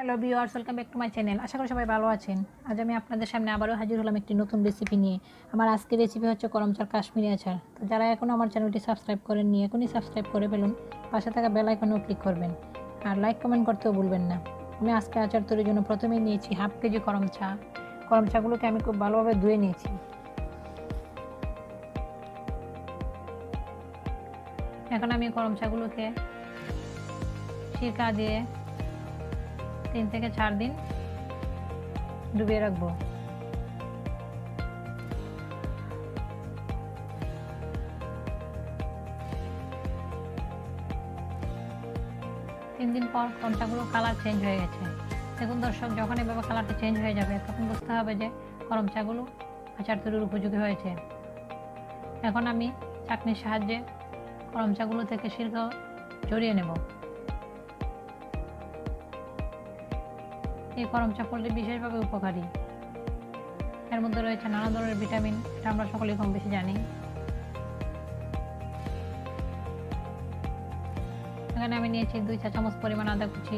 Hello viewers, welcome back to my channel. আশা করি সবাই ভালো আছেন। আজ আমি আপনাদের সামনে আবারও হাজির হলাম একটি নতুন রেসিপি নিয়ে। আমার আজকের রেসিপি হচ্ছে করমচার কাশ্মীরি আচার। তো যারা এখনও আমার চ্যানেলটি সাবস্ক্রাইব করেননি, এখনই সাবস্ক্রাইব করে ফেলুন। পাশে থাকা বেল আইকনেও ক্লিক করবেন আর লাইক কমেন্ট করতেও ভুলবেন না। আমি আজকে আচার তৈরির জন্য প্রথমেই নিয়েছি হাফ কেজি করমচা। করমচাগুলোকে আমি খুব ভালোভাবে ধুয়ে নিয়েছি। এখন আমি করমচাগুলোকে সিরকা দিয়ে 3 থেকে 4 দিন ডুবিয়ে রাখবো। তিন দিন পর করমচাগুলোর কালার চেঞ্জ হয়ে গেছে। দেখুন দর্শক, যখন এভাবে কালারটা চেঞ্জ হয়ে যাবে তখন বুঝতে হবে যে করমচাগুলো আচার তৈরির উপযোগী হয়েছে। এখন আমি চাকনির সাহায্যে করমচাগুলো থেকে সিরকা ঝরিয়ে নেব। এই করমচা পড়লে বিশেষভাবে উপকারী। এর মধ্যে রয়েছে নানা ধরনের ভিটামিন, এটা আমরা সকলেই কম বেশি জানি। এখানে আমি নিয়েছি 2 চা চামচ পরিমাণ আদা কুচি,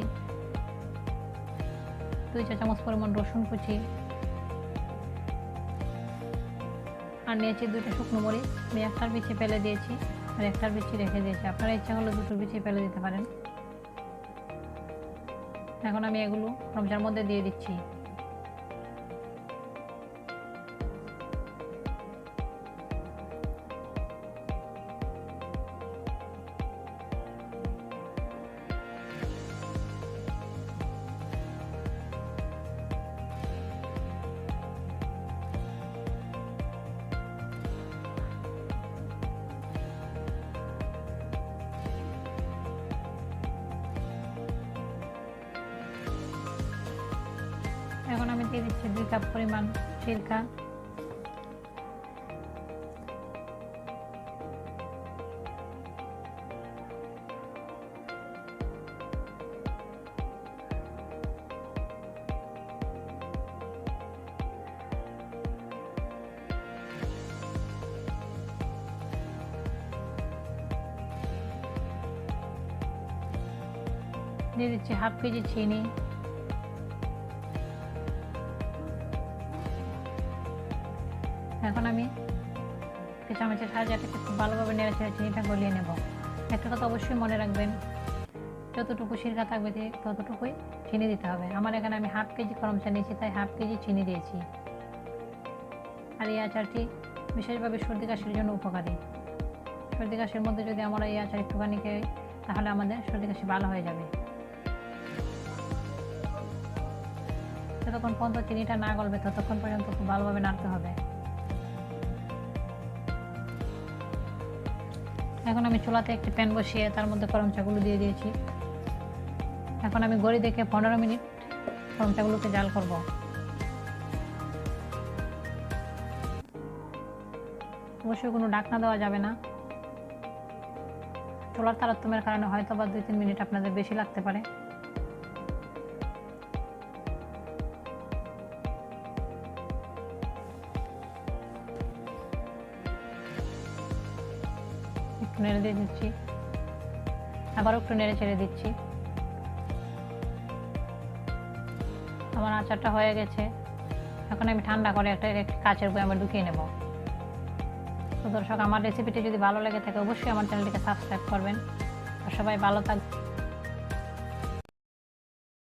2 চা চামচ পরিমাণ রসুন কুচি, আর নিয়েছি 2টা শুকনো মরিচ। আমি একটার বিচি ফেলে দিয়েছি আর একটার বিচি রেখে দিয়েছি। আপনারা ইচ্ছা করলে 2টোর বিচি ফেলে দিতে পারেন। এখন আমি এগুলো করমচার মধ্যে দিয়ে দিচ্ছি। এখন আমি দিয়ে দিচ্ছি 2 কাপ পরিমাণ সিরকা। দিয়ে দিচ্ছি হাফ কেজি চিনি। এখন আমি চামচের সাহায্যে এটাকে খুব ভালোভাবে নেড়ে ছেড়ে চিনিটা গলিয়ে নেব। একটা কথা অবশ্যই মনে রাখবেন, যতটুকু সিরকা থাকবে ততটুকুই চিনি দিতে হবে। আমার এখানে আমি হাফ কেজি করমচা নিয়েছি, তাই হাফ কেজি চিনি দিয়েছি। আর এই আচারটি বিশেষভাবে সর্দি কাশির জন্য উপকারী। সর্দি কাশির মধ্যে যদি আমরা এই আচার একটুখানি খাই তাহলে আমাদের সর্দি কাশি ভালো হয়ে যাবে। যতক্ষণ পর্যন্ত চিনিটা না গলবে ততক্ষণ পর্যন্ত খুব ভালোভাবে নাড়তে হবে। এখন আমি চুলাতে একটি প্যান বসিয়ে তার মধ্যে করমচাগুলো দিয়ে দিয়েছি। এখন আমি ঘড়ি দেখে 15 মিনিট করমচাগুলোকে জাল করব। অবশ্যই কোনো ঢাকনা দেওয়া যাবে না। চুলার তারতম্যের কারণে হয়তো বা 2-3 মিনিট আপনাদের বেশি লাগতে পারে। একটু নেড়ে দিয়ে দিচ্ছি, আবারও একটু নেড়ে ছেড়ে দিচ্ছি। আমার আচারটা হয়ে গেছে। এখন আমি ঠান্ডা করে একটা কাচের বয়ামে ঢুকিয়ে নেব। তো দর্শক, আমার রেসিপিটি যদি ভালো লেগে থাকে অবশ্যই আমার চ্যানেলটিকে সাবস্ক্রাইব করবেন। আর সবাই ভালো থাকবেন।